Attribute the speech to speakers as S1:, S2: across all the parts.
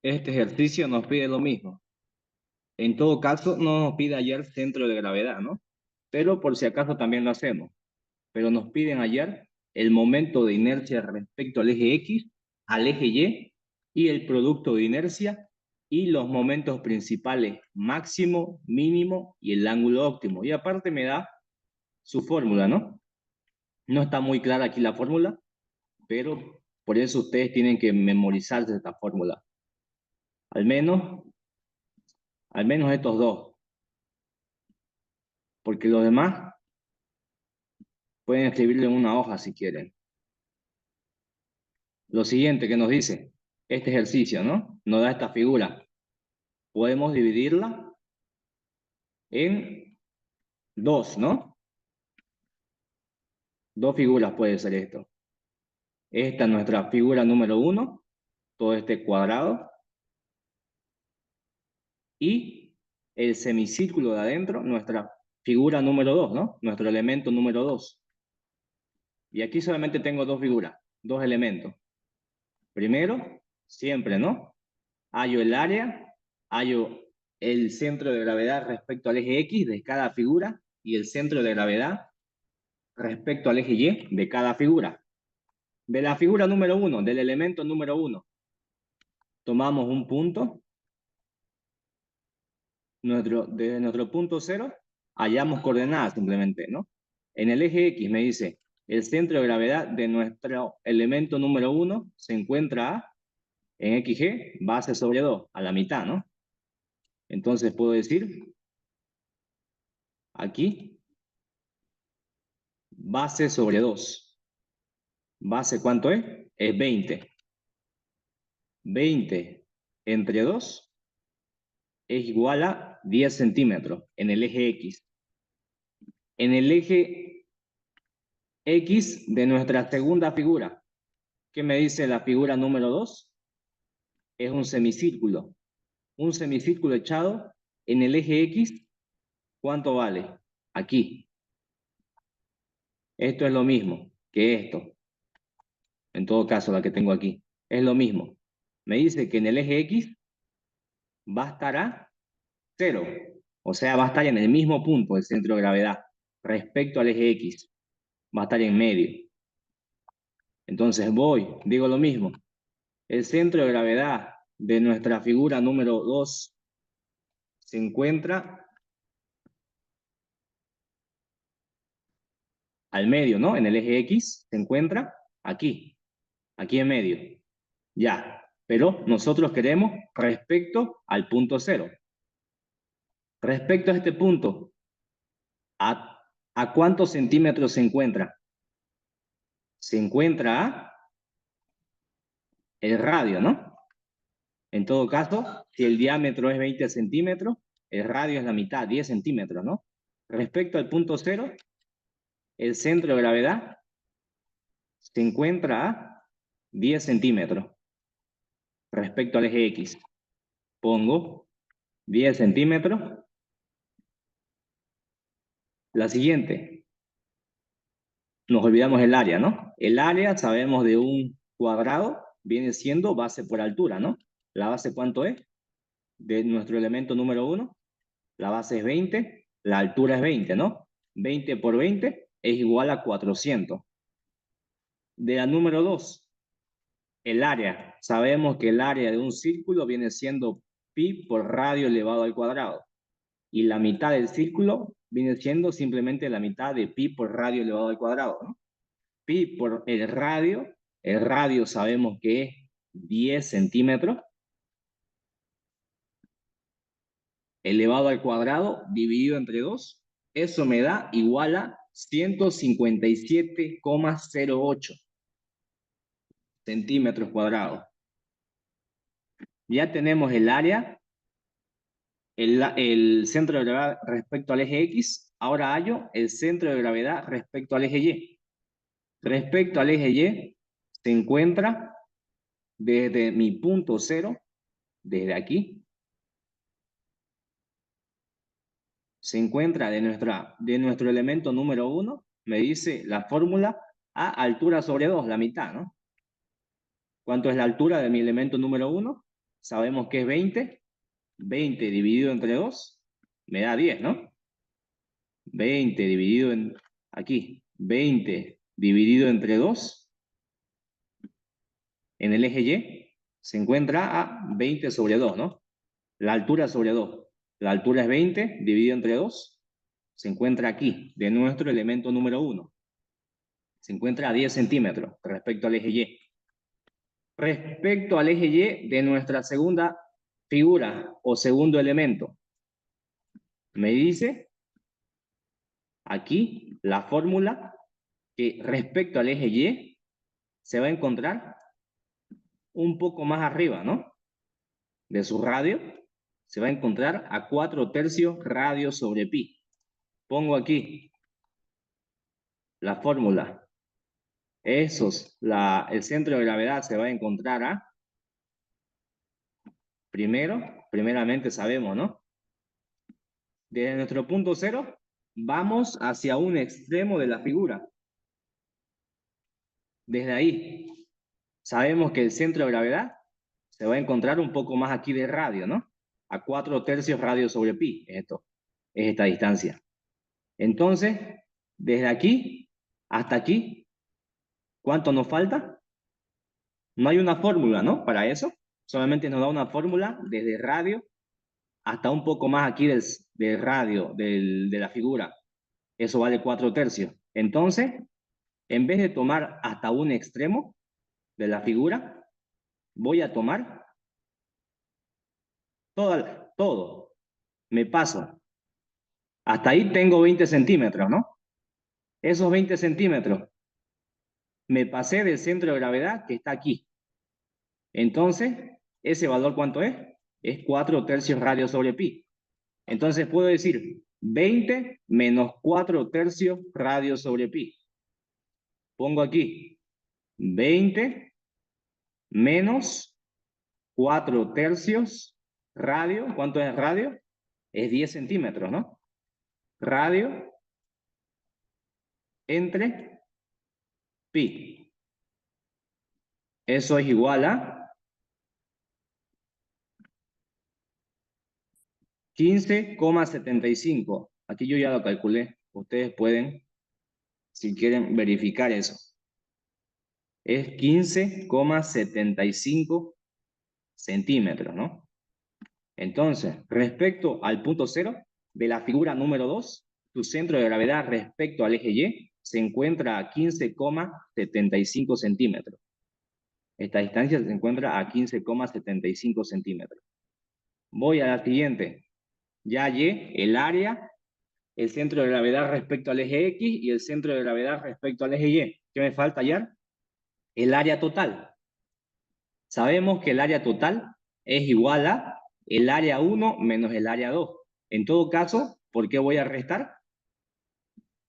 S1: Este ejercicio nos pide lo mismo. En todo caso, no nos pide hallar centro de gravedad, ¿no? Pero por si acaso también lo hacemos. Pero nos piden hallar el momento de inercia respecto al eje X, al eje y el producto de inercia y los momentos principales máximo, mínimo y el ángulo óptimo. Y aparte me da su fórmula, ¿no? No está muy clara aquí la fórmula, pero por eso ustedes tienen que memorizarse esta fórmula. Al menos, al menos estos dos, porque los demás pueden escribirlo en una hoja si quieren. Lo siguiente que nos dice este ejercicio, ¿no? Nos da esta figura. Podemos dividirla en dos, ¿no? Dos figuras puede ser esto. Esta es nuestra figura número 1, todo este cuadrado. Y el semicírculo de adentro, nuestra figura número 2, ¿no? Nuestro elemento número 2. Y aquí solamente tengo dos figuras, dos elementos. Primero, siempre, ¿no? Hallo el área, hallo el centro de gravedad respecto al eje X de cada figura y el centro de gravedad respecto al eje Y de cada figura. De la figura número 1, del elemento número 1, tomamos un punto. Desde nuestro punto 0, hallamos coordenadas simplemente, ¿no? En el eje X me dice, el centro de gravedad de nuestro elemento número 1 se encuentra en XG, base sobre 2, a la mitad, ¿no? Entonces puedo decir, aquí, base sobre 2. ¿Base cuánto es? Es 20. 20 entre 2 es igual a 10 centímetros en el eje X. En el eje X de nuestra segunda figura, ¿qué me dice la figura número 2? Es un semicírculo. Un semicírculo echado en el eje X, ¿cuánto vale? Aquí. Esto es lo mismo que esto. En todo caso, la que tengo aquí. Es lo mismo. Me dice que en el eje X va a estar a 0. O sea, va a estar en el mismo punto del centro de gravedad respecto al eje X. Va a estar en medio. Entonces digo lo mismo. El centro de gravedad de nuestra figura número 2 se encuentra al medio, ¿no? En el eje X se encuentra aquí en medio. Ya, pero nosotros queremos respecto al punto 0. Respecto a este punto, ¿a cuántos centímetros se encuentra? Se encuentra a el radio, ¿no? En todo caso, si el diámetro es 20 centímetros, el radio es la mitad, 10 centímetros, ¿no? Respecto al punto 0, el centro de gravedad se encuentra a 10 centímetros respecto al eje X. Pongo 10 centímetros. La siguiente, nos olvidamos el área, ¿no? El área, sabemos de un cuadrado, viene siendo base por altura, ¿no? ¿La base cuánto es? De nuestro elemento número 1, la base es 20, la altura es 20, ¿no? 20 por 20 es igual a 400. De la número 2, el área. Sabemos que el área de un círculo viene siendo pi por radio elevado al cuadrado. Y la mitad del círculo viene siendo simplemente la mitad de pi por radio elevado al cuadrado, ¿no? Pi por el radio sabemos que es 10 centímetros, elevado al cuadrado, dividido entre 2, eso me da igual a 157,08 centímetros cuadrados. Ya tenemos el área, el centro de gravedad respecto al eje X, ahora hallo el centro de gravedad respecto al eje Y. Respecto al eje Y, se encuentra desde mi punto 0, desde aquí, se encuentra de nuestro elemento número 1, me dice la fórmula a altura sobre 2, la mitad, ¿no? ¿Cuánto es la altura de mi elemento número 1? sabemos que es 20. 20 dividido entre 2 me da 10, ¿no? 20 dividido en... Aquí. 20 dividido entre 2 en el eje Y se encuentra a 20 sobre 2, ¿no? La altura sobre 2. La altura es 20 dividido entre 2. Se encuentra aquí, de nuestro elemento número 1. Se encuentra a 10 centímetros respecto al eje Y. Respecto al eje Y de nuestra segunda figura o segundo elemento, me dice aquí la fórmula que respecto al eje Y se va a encontrar un poco más arriba, ¿no? De su radio, se va a encontrar a 4/3 radio sobre pi. Pongo aquí la fórmula. El centro de gravedad se va a encontrar a, primeramente sabemos, ¿no? Desde nuestro punto cero, vamos hacia un extremo de la figura. Desde ahí, sabemos que el centro de gravedad se va a encontrar un poco más aquí de radio, ¿no? A 4/3 radio sobre pi, es esta distancia. Entonces, desde aquí hasta aquí, ¿cuánto nos falta? No hay una fórmula, ¿no? Para eso, solamente nos da una fórmula desde radio hasta un poco más aquí del radio, de la figura. Eso vale 4/3. Entonces, en vez de tomar hasta un extremo de la figura, voy a tomar todo. Me paso. Hasta ahí tengo 20 centímetros, ¿no? Esos 20 centímetros me pasé del centro de gravedad que está aquí. Entonces, ¿ese valor cuánto es? Es 4/3 radio sobre pi. Entonces puedo decir 20 menos 4/3 radio sobre pi. Pongo aquí 20 menos 4/3 radio. ¿Cuánto es radio? Es 10 centímetros, ¿no? Radio entre pi. Eso es igual a 15,75. Aquí yo ya lo calculé. Ustedes pueden, si quieren, verificar eso. Es 15,75 centímetros, ¿no? Entonces, respecto al punto cero de la figura número 2, tu centro de gravedad respecto al eje Y se encuentra a 15,75 centímetros. Esta distancia se encuentra a 15,75 centímetros. Voy a la siguiente. Ya hallé el área, el centro de gravedad respecto al eje X y el centro de gravedad respecto al eje Y. ¿Qué me falta hallar? El área total. Sabemos que el área total es igual a el área 1 menos el área 2. En todo caso, ¿por qué voy a restar?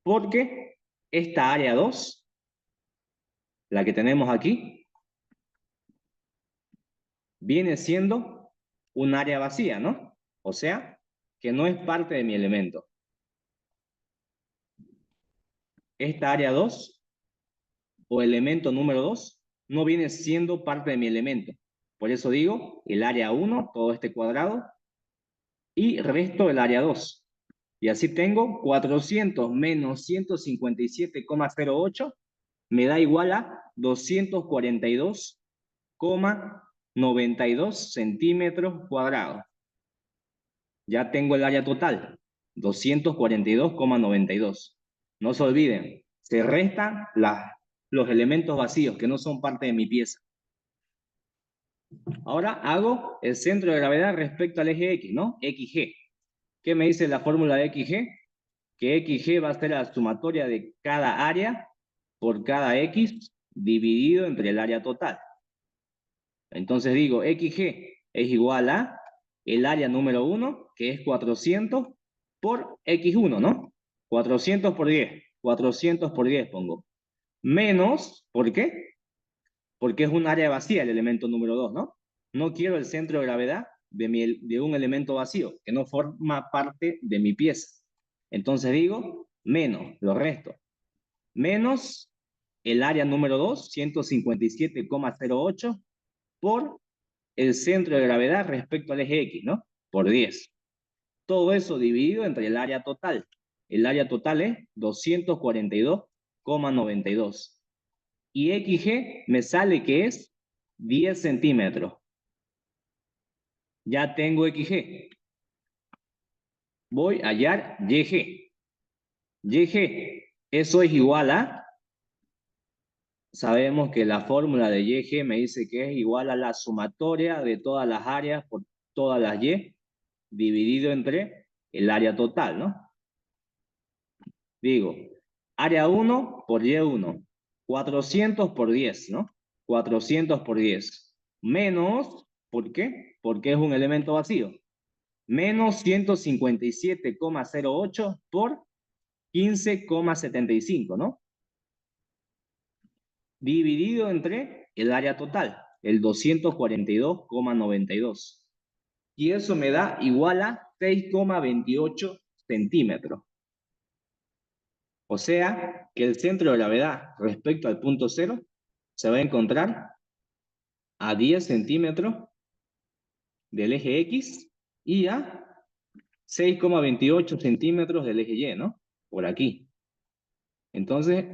S1: Porque esta área 2, la que tenemos aquí, viene siendo un área vacía, ¿no? O sea, que no es parte de mi elemento. Esta área 2, o elemento número 2, no viene siendo parte de mi elemento. Por eso digo, el área 1, todo este cuadrado, y resto el área 2. Y así tengo 400 menos 157,08 me da igual a 242,92 centímetros cuadrados. Ya tengo el área total, 242,92. No se olviden, se restan los elementos vacíos que no son parte de mi pieza. Ahora hago el centro de gravedad respecto al eje X, ¿no? XG. ¿Qué me dice la fórmula de XG? Que XG va a ser la sumatoria de cada área por cada X dividido entre el área total. Entonces digo, XG es igual a el área número 1, que es 400 por X1, ¿no? 400 por 10. 400 por 10 pongo. Menos, ¿por qué? Porque es un área vacía el elemento número 2, ¿no? No quiero el centro de gravedad de un elemento vacío, que no forma parte de mi pieza. Entonces digo, menos, lo resto. Menos el área número 2, 157,08 por el centro de gravedad respecto al eje X, ¿no? Por 10. Todo eso dividido entre el área total. El área total es 242,92. Y XG me sale que es 10 centímetros. Ya tengo XG. Voy a hallar YG. YG, eso es igual a... Sabemos que la fórmula de YG me dice que es igual a la sumatoria de todas las áreas por todas las Y dividido entre el área total, ¿no? Digo, área 1 por Y1, 400 por 10, ¿no? 400 por 10, menos, ¿por qué? Porque es un elemento vacío, menos 157,08 por 15,75, ¿no? Dividido entre el área total, el 242,92. Y eso me da igual a 6,28 centímetros. O sea, que el centro de gravedad respecto al punto cero se va a encontrar a 10 centímetros del eje X y a 6,28 centímetros del eje Y, ¿no? Por aquí. Entonces,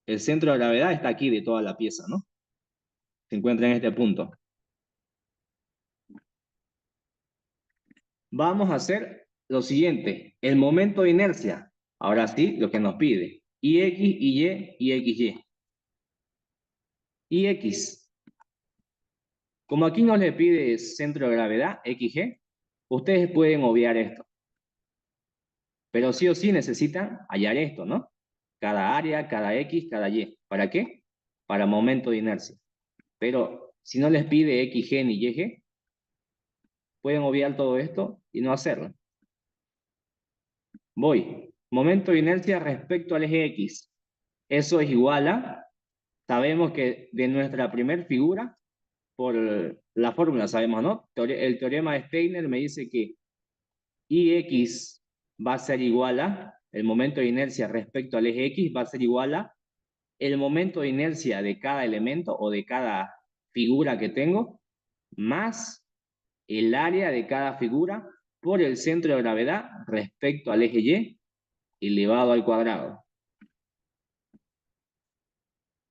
S1: el centro de gravedad está aquí de toda la pieza, ¿no? Se encuentra en este punto. Vamos a hacer lo siguiente. El momento de inercia. Ahora sí, lo que nos pide. IX, IY y XY. IX. Como aquí nos le pide centro de gravedad, XG, ustedes pueden obviar esto. Pero sí o sí necesitan hallar esto, ¿no? Cada área, cada X, cada Y. ¿Para qué? Para momento de inercia. Pero si no les pide XG ni YG, pueden obviar todo esto y no hacerlo. Voy. Momento de inercia respecto al eje X. Eso es igual a, sabemos que de nuestra primer figura, por la fórmula sabemos, ¿no? El teorema de Steiner me dice que IX va a ser igual a, el momento de inercia respecto al eje X va a ser igual a el momento de inercia de cada elemento o de cada figura que tengo, más el área de cada figura por el centro de gravedad respecto al eje Y elevado al cuadrado.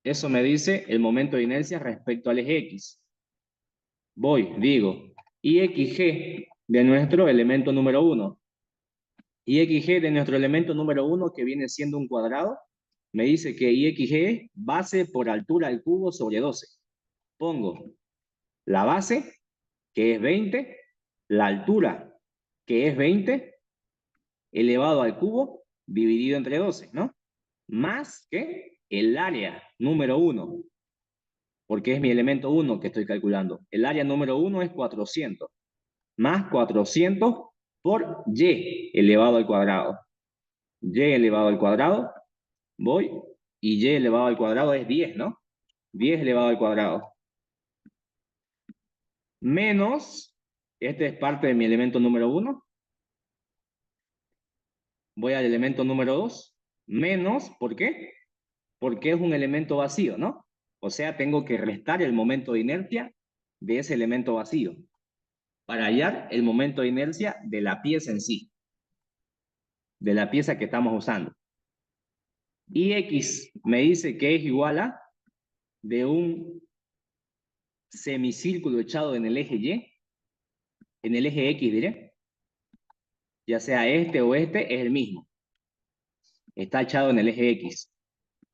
S1: Eso me dice el momento de inercia respecto al eje X. Voy, digo, IXG de nuestro elemento número 1. IXG de nuestro elemento número 1, que viene siendo un cuadrado, me dice que IXG es base por altura al cubo sobre 12. Pongo la base, que es 20, la altura, que es 20, elevado al cubo, dividido entre 12, ¿no? Más que el área número 1, porque es mi elemento 1 que estoy calculando. El área número 1 es 400, más 400 por Y elevado al cuadrado. Y elevado al cuadrado, voy, y Y elevado al cuadrado es 10, ¿no? 10 elevado al cuadrado. Menos, este es parte de mi elemento número 1. Voy al elemento número 2. Menos, ¿por qué? Porque es un elemento vacío, ¿no? O sea, tengo que restar el momento de inercia de ese elemento vacío para hallar el momento de inercia de la pieza en sí, de la pieza que estamos usando. Y X me dice que es igual a de un semicírculo echado en el eje Y, en el eje X diré, ya sea este o este, es el mismo. Está echado en el eje X.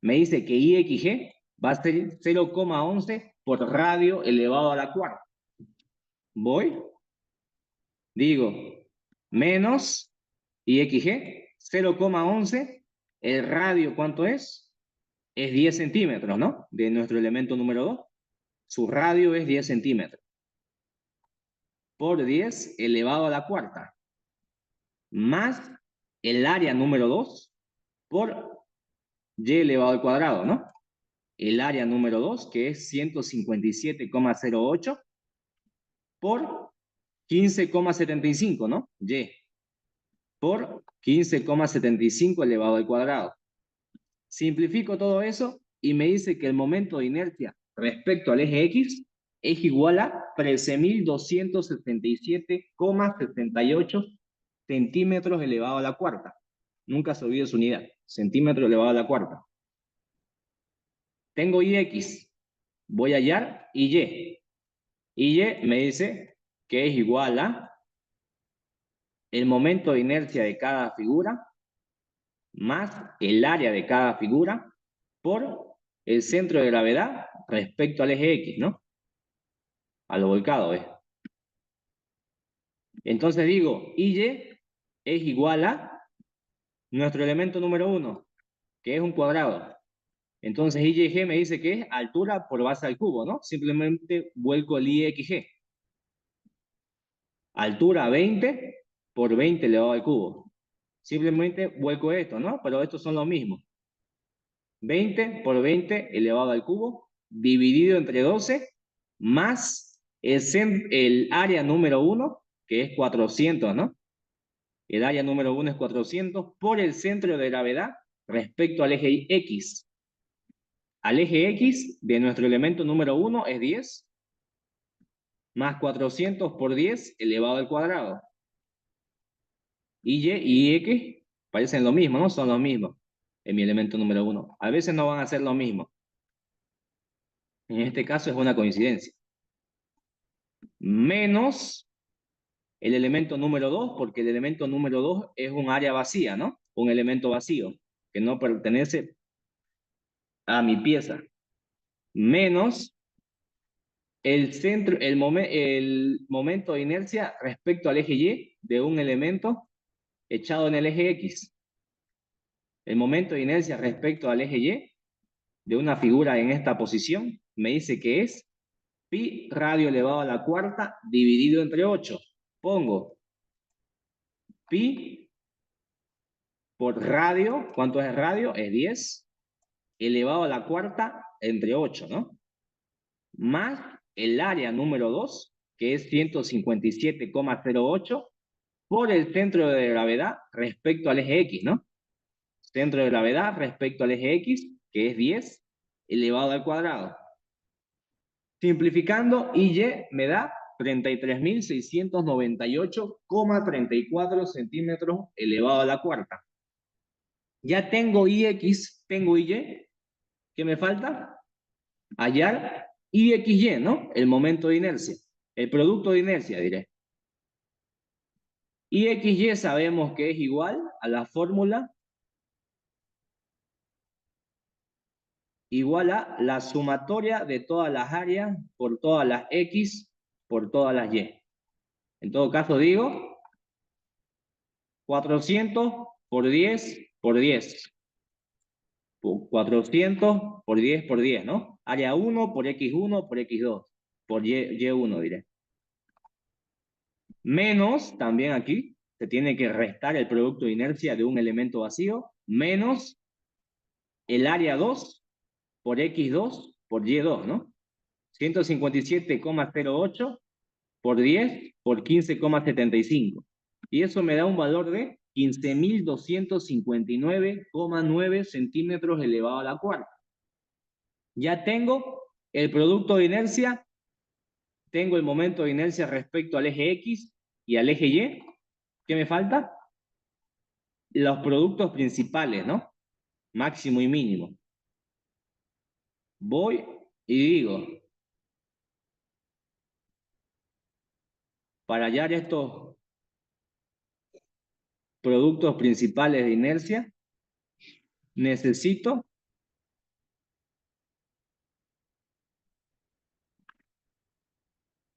S1: Me dice que IXG va a ser 0,11 por radio elevado a la cuarta. Voy, digo, menos IXG, 0,11, el radio, ¿cuánto es? Es 10 centímetros, ¿no? De nuestro elemento número 2. Su radio es 10 centímetros. Por 10 elevado a la cuarta. Más el área número 2 por Y elevado al cuadrado, ¿no? El área número 2, que es 157,08 por 15,75, ¿no? Y por 15,75 elevado al cuadrado. Simplifico todo eso y me dice que el momento de inercia respecto al eje X es igual a 13.267,68 centímetros elevado a la cuarta. Nunca se olvide su unidad, centímetro elevado a la cuarta. Tengo Ix, voy a hallar Y. Y me dice que es igual a el momento de inercia de cada figura más el área de cada figura por el centro de gravedad respecto al eje X, ¿no? A lo volcado, ¿ves? Entonces digo, Y es igual a nuestro elemento número 1, que es un cuadrado. Entonces YG me dice que es altura por base al cubo, ¿no? Simplemente vuelco el IXG. Altura 20 por 20 elevado al cubo. Simplemente vuelco esto, ¿no? Pero estos son los mismos. 20 por 20 elevado al cubo, dividido entre 12, más el área número 1, que es 400, ¿no? El área número 1 es 400 por el centro de gravedad respecto al eje X. Al eje X de nuestro elemento número 1 es 10, más 400 por 10 elevado al cuadrado. Y X parecen lo mismo, ¿no? Son los mismos en mi elemento número 1. A veces no van a ser lo mismo. En este caso es una coincidencia. Menos el elemento número 2, porque el elemento número 2 es un área vacía, ¿no? Un elemento vacío, que no pertenece a mi pieza. Menos el momento de inercia respecto al eje Y de un elemento echado en el eje X. El momento de inercia respecto al eje Y de una figura en esta posición me dice que es pi radio elevado a la cuarta dividido entre 8. Pongo pi por radio. ¿Cuánto es el radio? Es 10 elevado a la cuarta entre 8, ¿no? Más el área número 2, que es 157,08 por el centro de gravedad respecto al eje X, ¿no? Centro de gravedad respecto al eje X, que es 10 elevado al cuadrado. Simplificando, Y me da 33.698,34 centímetros elevado a la cuarta. Ya tengo Ix, tengo Y. ¿Qué me falta? Hallar IXY, ¿no? El momento de inercia. El producto de inercia, diré. IXY sabemos que es igual a la fórmula igual a la sumatoria de todas las áreas por todas las X por todas las Y. En todo caso digo 400 por 10 por 10. 400 por 10 por 10, ¿no? Área 1 por X1 por X2 por Y1, diré. Menos, también aquí, se tiene que restar el producto de inercia de un elemento vacío, menos el área 2 por X2 por Y2, ¿no? 157,08 por 10 por 15,75. Y eso me da un valor de 15.259,9 centímetros elevado a la cuarta. Ya tengo el producto de inercia, tengo el momento de inercia respecto al eje X y al eje Y. ¿Qué me falta? Los productos principales, ¿no? Máximo y mínimo. Voy y digo, para hallar estos productos principales de inercia, necesito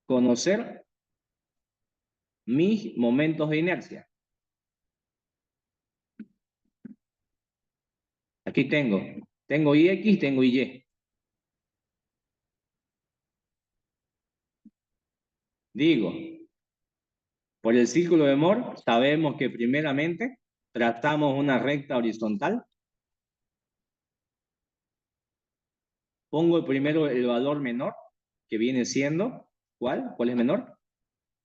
S1: conocer mis momentos de inercia. Aquí tengo Ix, tengo Y. Digo, por el círculo de Moore sabemos que primeramente trazamos una recta horizontal. Pongo primero el valor menor, que viene siendo, ¿cuál? ¿Cuál es menor?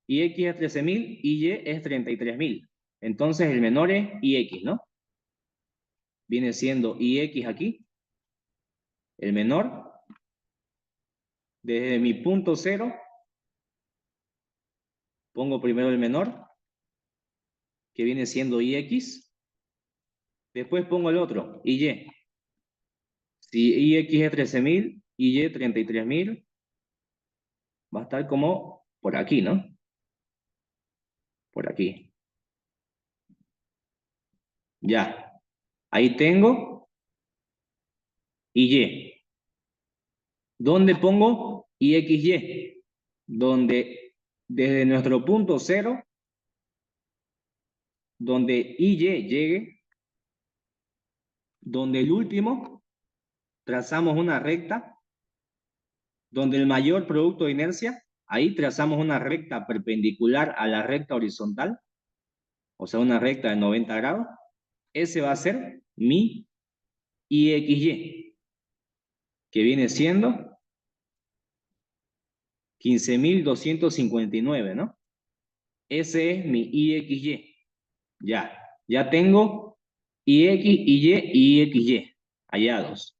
S1: Ix es 13.000 y Y es 33.000. Entonces el menor es Ix, ¿no? Viene siendo Ix aquí. El menor Desde mi punto cero, pongo primero el menor, que viene siendo IX. Después pongo el otro, IY. Si IX es 13.000, IY 33.000, va a estar como por aquí, ¿no? Por aquí. Ya. Ahí tengo IY. ¿Dónde pongo IXY? Donde desde nuestro punto cero, donde IY llegue, donde el último, trazamos una recta, donde el mayor producto de inercia, ahí trazamos una recta perpendicular a la recta horizontal, o sea, una recta de 90 grados. Ese va a ser mi IXY, que viene siendo 15.259, ¿no? Ese es mi IXY. Ya tengo IX, IY y IXY hallados.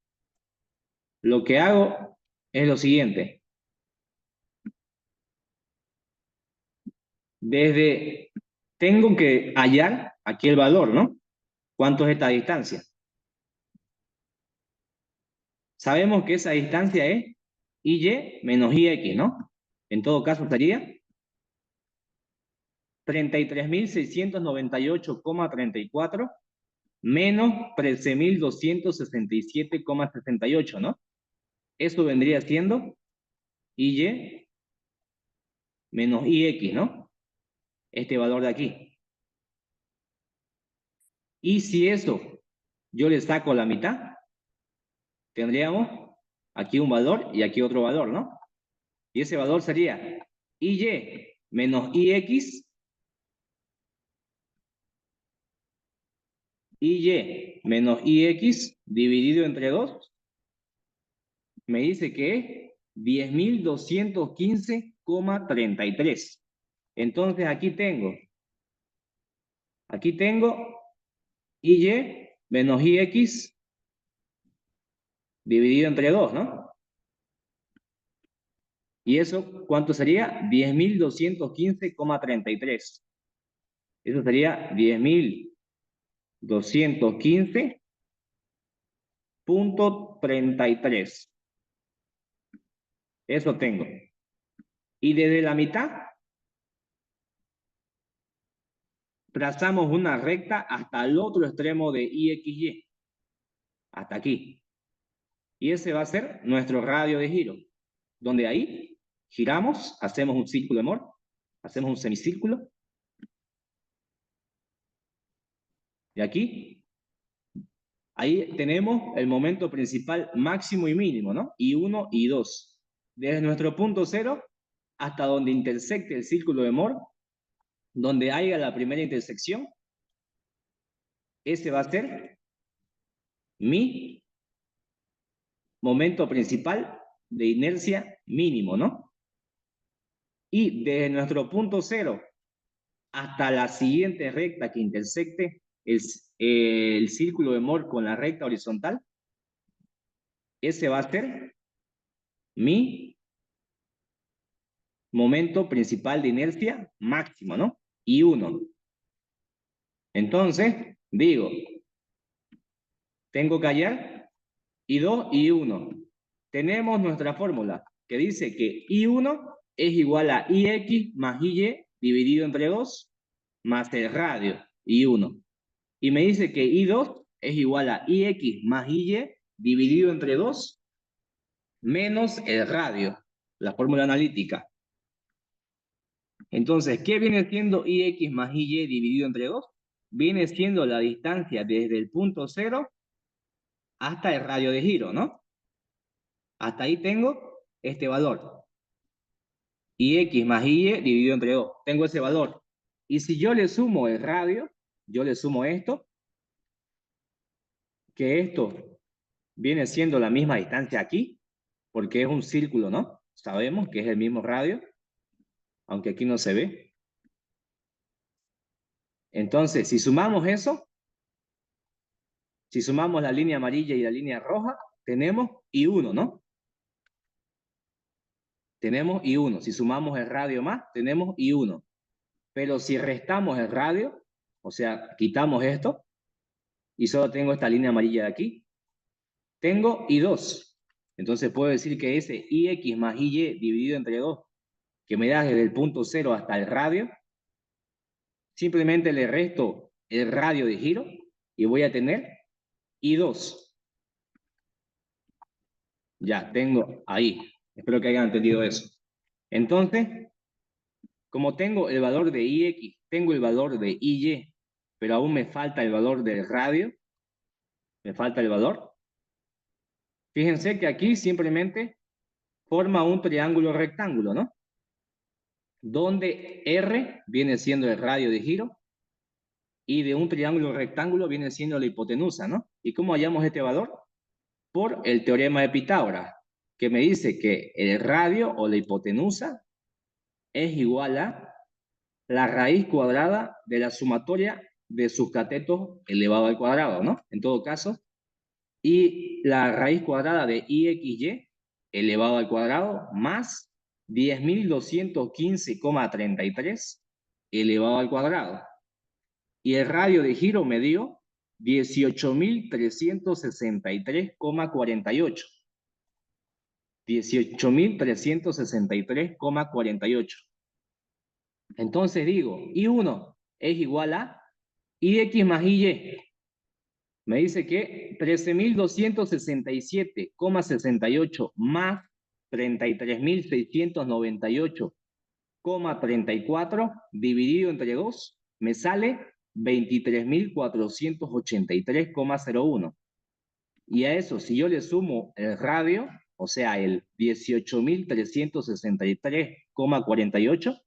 S1: Lo que hago es lo siguiente. Tengo que hallar aquí el valor, ¿no? ¿Cuánto es esta distancia? Sabemos que esa distancia es IY menos IX, ¿no? En todo caso estaría 33.698,34 menos 13.267,68, ¿no? Eso vendría siendo IY menos IX, ¿no? Este valor de aquí. Y si eso yo le saco la mitad, tendríamos aquí un valor y aquí otro valor, ¿no? Y ese valor sería IY menos IX, IY menos IX dividido entre 2, me dice que es 10.215,33. Entonces aquí tengo IY menos IX dividido entre 2, ¿no? ¿Y eso cuánto sería? 10.215,33. Eso sería 10.215,33. Eso tengo. Y desde la mitad trazamos una recta hasta el otro extremo de IXY. Hasta aquí. Y ese va a ser nuestro radio de giro. Donde ahí giramos, hacemos un círculo de Moore, hacemos un semicírculo. Y aquí, ahí tenemos el momento principal máximo y mínimo, ¿no? I1 y 2. Desde nuestro punto cero hasta donde intersecte el círculo de Moore, donde haya la primera intersección, ese va a ser mi momento principal de inercia mínimo, ¿no? Y desde nuestro punto cero hasta la siguiente recta que intersecte el círculo de Moore con la recta horizontal, ese va a ser mi momento principal de inercia máximo, ¿no? I1. Entonces, digo, tengo que hallar I2 y I1. Tenemos nuestra fórmula que dice que I1 es igual a IX más IY dividido entre 2 más el radio I1. Y me dice que I2 es igual a IX más IY dividido entre 2 menos el radio, la fórmula analítica. Entonces, ¿qué viene siendo IX más IY dividido entre 2? Viene siendo la distancia desde el punto cero hasta el radio de giro, ¿no? Hasta ahí tengo este valor. IX más IY dividido entre 2. Tengo ese valor. Y si yo le sumo el radio, yo le sumo esto, que esto viene siendo la misma distancia aquí, porque es un círculo, ¿no? Sabemos que es el mismo radio, aunque aquí no se ve. Entonces, si sumamos eso, si sumamos la línea amarilla y la línea roja, tenemos I1, ¿no? tenemos I1. Si sumamos el radio más, tenemos I1. Pero si restamos el radio, o sea, quitamos esto, y solo tengo esta línea amarilla de aquí, tengo I2. Entonces puedo decir que ese IX más IY dividido entre 2, que me da desde el punto 0 hasta el radio, simplemente le resto el radio de giro y voy a tener I2. Ya, tengo ahí. Espero que hayan entendido eso. Entonces, como tengo el valor de IX, tengo el valor de IY, pero aún me falta el valor del radio, me falta el valor. Fíjense que aquí simplemente forma un triángulo rectángulo, ¿no? Donde R viene siendo el radio de giro y de un triángulo rectángulo viene siendo la hipotenusa, ¿no? ¿Y cómo hallamos este valor? Por el teorema de Pitágoras, que me dice que el radio o la hipotenusa es igual a la raíz cuadrada de la sumatoria de sus catetos elevado al cuadrado, ¿no? En todo caso, y la raíz cuadrada de IXY elevado al cuadrado más 10.215,33 elevado al cuadrado. Y el radio de giro me dio 18.363,48. 18.363,48. Entonces digo, I1 es igual a IX más IY. Me dice que 13.267,68 más 33.698,34 dividido entre 2 me sale 23.483,01. Y a eso, si yo le sumo el radio, o sea, el 18.363,48,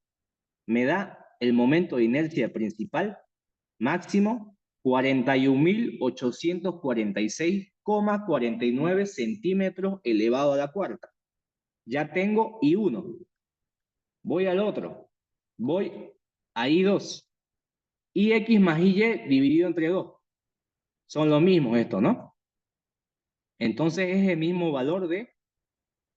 S1: me da el momento de inercia principal máximo 41.846,49 centímetros elevado a la cuarta. Ya tengo I1. Voy al otro. Voy a I2. IX más IY dividido entre 2. Son los mismos estos, ¿no? Entonces es el mismo valor de,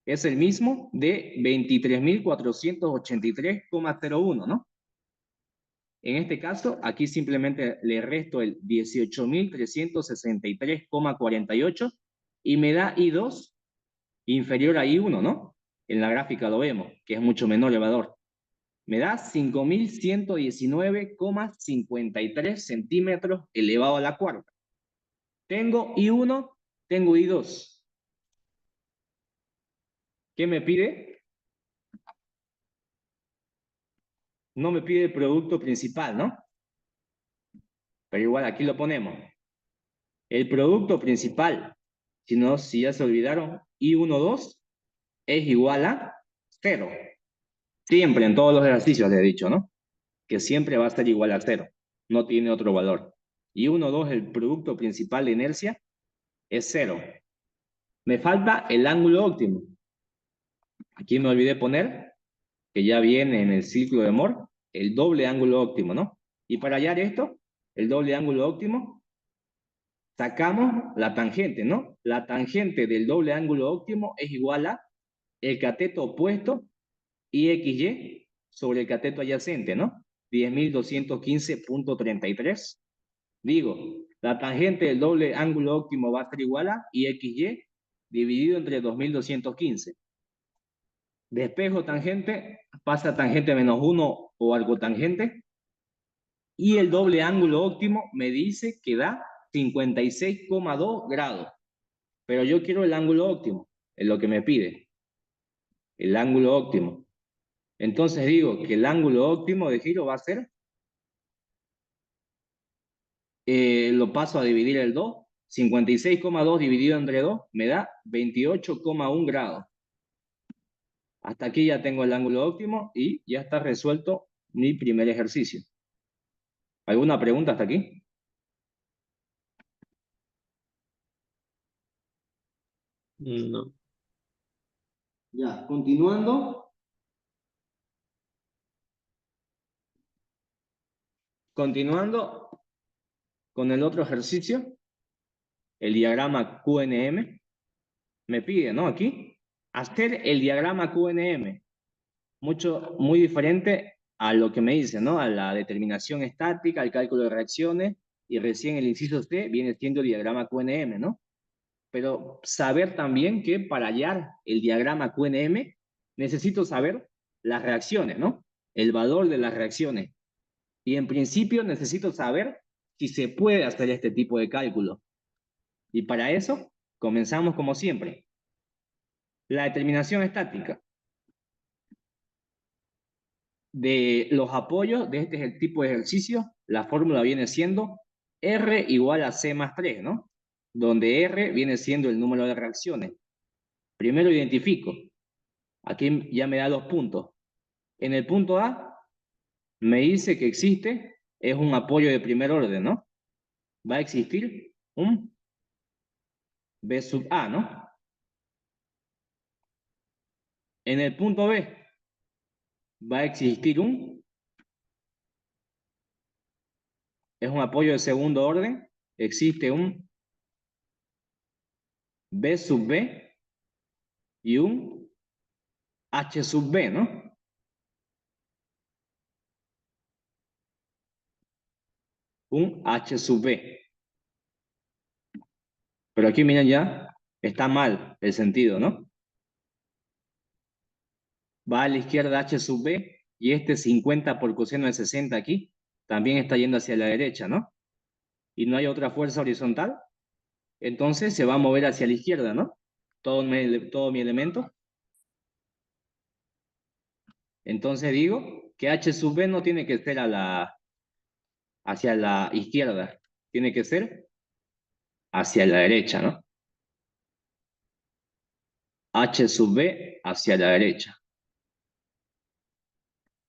S1: es el mismo de 23.483,01, ¿no? En este caso, aquí simplemente le resto el 18.363,48 y me da I2 inferior a I1, ¿no? En la gráfica lo vemos, que es mucho menor el valor. Me da 5.119,53 centímetros elevado a la cuarta. Tengo I1, tengo I2. ¿Qué me pide? No me pide el producto principal, ¿no? Pero igual aquí lo ponemos. El producto principal, si ya se olvidaron, I12 es igual a 0. Siempre, en todos los ejercicios les he dicho, ¿no? Que siempre va a ser igual a 0. No tiene otro valor. I12, el producto principal de inercia, es 0. Me falta el ángulo óptimo. Aquí me olvidé poner, que ya viene en el círculo de Moore, el doble ángulo óptimo, ¿no? Y para hallar esto, el doble ángulo óptimo, sacamos la tangente, ¿no? La tangente del doble ángulo óptimo es igual a el cateto opuesto IXY sobre el cateto adyacente, ¿no? 10.215,33. Digo, la tangente del doble ángulo óptimo va a ser igual a IXY dividido entre 2.215. Despejo tangente, pasa tangente menos 1 o algo tangente. Y el doble ángulo óptimo me dice que da 56,2 grados. Pero yo quiero el ángulo óptimo, es lo que me pide. El ángulo óptimo. Entonces digo que el ángulo óptimo de giro va a ser, lo paso a dividir el 2, 56,2 dividido entre 2 me da 28,1 grados. Hasta aquí ya tengo el ángulo óptimo y ya está resuelto mi primer ejercicio. ¿Alguna pregunta hasta aquí?
S2: No.
S1: Ya, continuando. Continuando con el otro ejercicio, el diagrama QNM, me pide, ¿no? Aquí, hacer el diagrama QNM muy diferente a lo que me dice, ¿no? A la determinación estática, al cálculo de reacciones, y recién el inciso C viene siendo diagrama QNM, ¿no? Pero saber también que para hallar el diagrama QNM necesito saber las reacciones, ¿no? El valor de las reacciones. Y en principio necesito saber si se puede hacer este tipo de cálculo. Y para eso comenzamos como siempre. La determinación estática de los apoyos de este tipo de ejercicio, la fórmula viene siendo R igual a C más 3, ¿no? Donde R viene siendo el número de reacciones. Primero identifico. Aquí ya me da 2 puntos. En el punto A me dice que existe, es un apoyo de primer orden, ¿no? Va a existir un B sub A, ¿no? En el punto B va a existir es un apoyo de segundo orden, existe un B sub B y un H sub B, ¿no? Un H sub B. Pero aquí miren ya, está mal el sentido, ¿no? Va a la izquierda H sub B y este 50 por coseno de 60 aquí también está yendo hacia la derecha, ¿no? Y no hay otra fuerza horizontal, entonces se va a mover hacia la izquierda, ¿no? Todo mi elemento. Entonces digo que H sub B no tiene que ser hacia la izquierda, tiene que ser hacia la derecha, ¿no? H sub B hacia la derecha.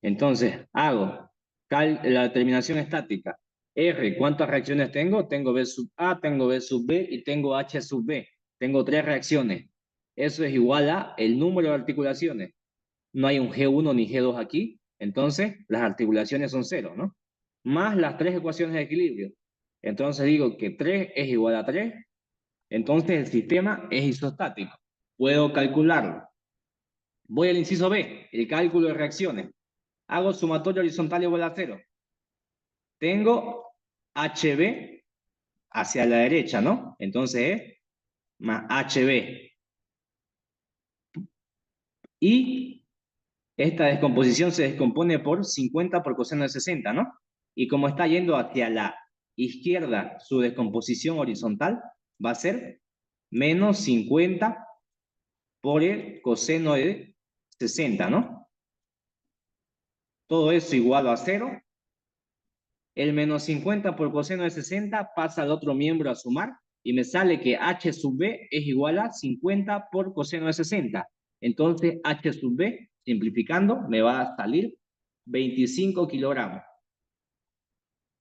S1: Entonces hago la determinación estática. R, ¿cuántas reacciones tengo? Tengo B sub A, tengo B sub B y tengo H sub B. Tengo 3 reacciones. Eso es igual a el número de articulaciones. No hay un G1 ni G2 aquí, entonces las articulaciones son 0, ¿no? Más las 3 ecuaciones de equilibrio. Entonces digo que 3 es igual a 3, entonces el sistema es isostático. Puedo calcularlo. Voy al inciso B, el cálculo de reacciones. Hago sumatorio horizontal igual a 0. Tengo HB hacia la derecha, ¿no? Entonces es más HB. Y esta descomposición se descompone por 50 por coseno de 60, ¿no? Y como está yendo hacia la izquierda su descomposición horizontal, va a ser menos 50 por el coseno de 60, ¿no? Todo eso igual a 0. El menos 50 por coseno de 60 pasa al otro miembro a sumar y me sale que H sub B es igual a 50 por coseno de 60. Entonces H sub B, simplificando, me va a salir 25 kilogramos.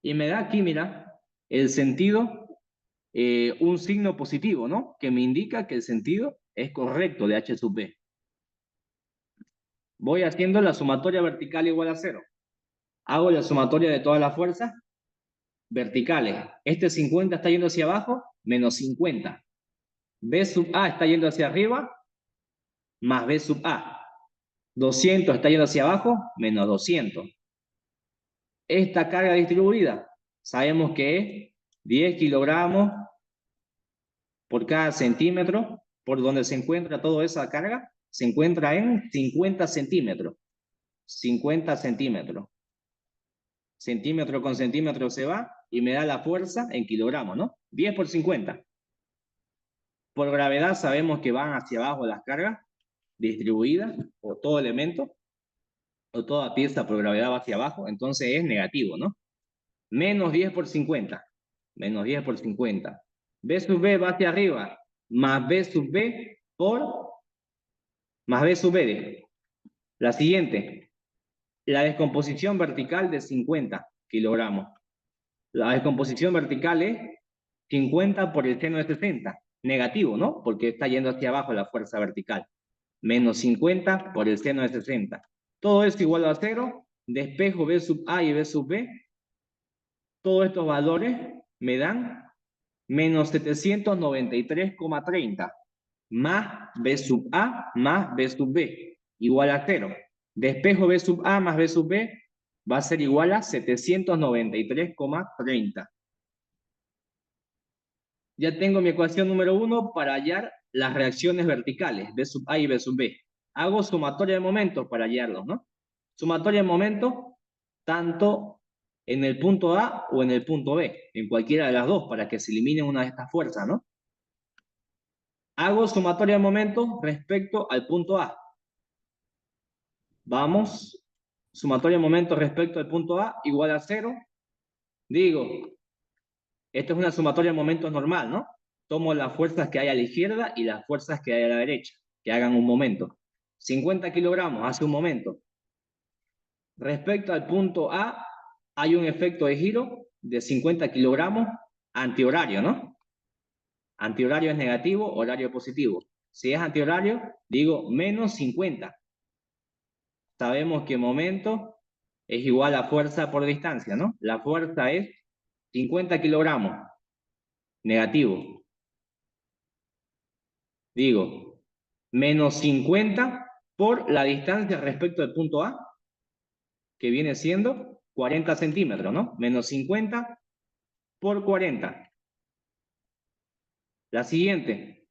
S1: Y me da aquí, mira, el sentido, un signo positivo, ¿no? Que me indica que el sentido es correcto de H sub B. Voy haciendo la sumatoria vertical igual a 0. Hago la sumatoria de todas las fuerzas verticales. Este 50 está yendo hacia abajo, menos 50. B sub A está yendo hacia arriba, más B sub A. 200 está yendo hacia abajo, menos 200. Esta carga distribuida, sabemos que es 10 kilogramos por cada centímetro, por donde se encuentra toda esa carga, se encuentra en 50 centímetros. 50 centímetros. Centímetro con centímetro se va y me da la fuerza en kilogramos, ¿no? 10 por 50. Por gravedad sabemos que van hacia abajo las cargas distribuidas, o todo elemento, o toda pieza por gravedad va hacia abajo, entonces es negativo, ¿no? Menos 10 por 50. Menos 10 por 50. B sub B va hacia arriba, más B sub B por, más B sub B. La siguiente, la descomposición vertical de 50 kilogramos. La descomposición vertical es 50 por el seno de 60. Negativo, ¿no? Porque está yendo hacia abajo la fuerza vertical. Menos 50 por el seno de 60. Todo esto igual a 0. Despejo B sub A y B sub B. Todos estos valores me dan menos 793,30. Más B sub A más B sub B. Igual a 0. Despejo B sub A más B sub B va a ser igual a 793,30. Ya tengo mi ecuación número 1 para hallar las reacciones verticales, B sub A y B sub B. Hago sumatoria de momentos para hallarlos, ¿no? Sumatoria de momentos, tanto en el punto A o en el punto B, en cualquiera de las dos, para que se elimine una de estas fuerzas, ¿no? Hago sumatoria de momentos respecto al punto A. Vamos, sumatoria de momentos respecto al punto A igual a 0. Digo, esto es una sumatoria de momentos normal, ¿no? Tomo las fuerzas que hay a la izquierda y las fuerzas que hay a la derecha, que hagan un momento. 50 kilogramos hace un momento. Respecto al punto A, hay un efecto de giro de 50 kilogramos antihorario, ¿no? Antihorario es negativo, horario positivo. Si es antihorario, digo menos 50. Sabemos que momento es igual a fuerza por distancia, ¿no? La fuerza es 50 kilogramos, negativo. Digo, menos 50 por la distancia respecto al punto A, que viene siendo 40 centímetros, ¿no? Menos 50 por 40. La siguiente.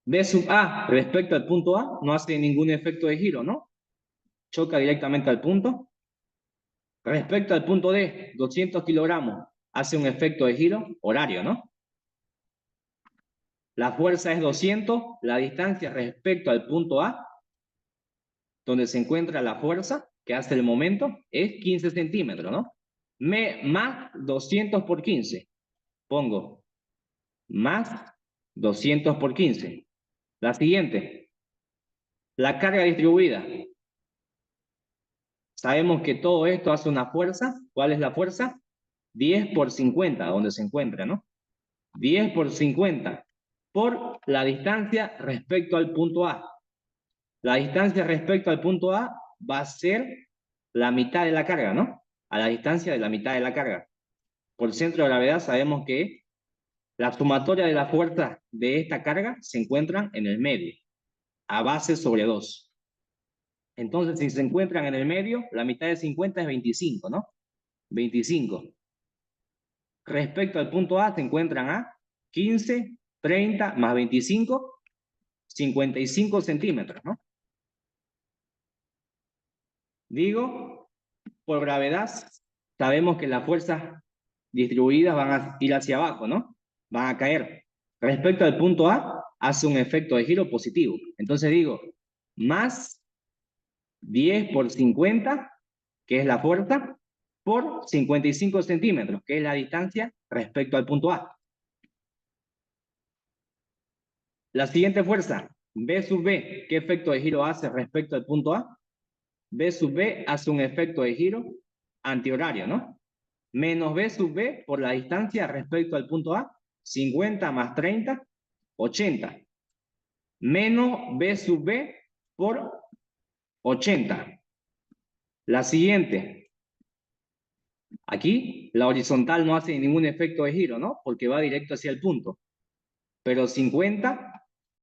S1: B sub A respecto al punto A no hace ningún efecto de giro, ¿no? Choca directamente al punto. Respecto al punto D, 200 kilogramos, hace un efecto de giro horario, ¿no? La fuerza es 200, la distancia respecto al punto A, donde se encuentra la fuerza que hace el momento, es 15 centímetros, ¿no? Más 200 por 15. Pongo más 200 por 15. La siguiente, la carga distribuida. Sabemos que todo esto hace una fuerza. ¿Cuál es la fuerza? 10 por 50, donde se encuentra, ¿no? 10 por 50 por la distancia respecto al punto A. La distancia respecto al punto A va a ser la mitad de la carga, ¿no? A la distancia de la mitad de la carga. Por centro de gravedad sabemos que la sumatoria de las fuerzas de esta carga se encuentran en el medio, a base sobre 2. Entonces, si se encuentran en el medio, la mitad de 50 es 25, ¿no? 25. Respecto al punto A, se encuentran a 15, 30 más 25, 55 centímetros, ¿no? Digo, por gravedad, sabemos que las fuerzas distribuidas van a ir hacia abajo, ¿no? Van a caer. Respecto al punto A, hace un efecto de giro positivo. Entonces digo, más 10 por 50, que es la fuerza, por 55 centímetros, que es la distancia respecto al punto A. La siguiente fuerza, B sub B, ¿qué efecto de giro hace respecto al punto A? B sub B hace un efecto de giro antihorario, ¿no? Menos B sub B por la distancia respecto al punto A, 50 más 30, 80. Menos B sub B por 80. La siguiente. Aquí la horizontal no hace ningún efecto de giro, ¿no? Porque va directo hacia el punto. Pero 50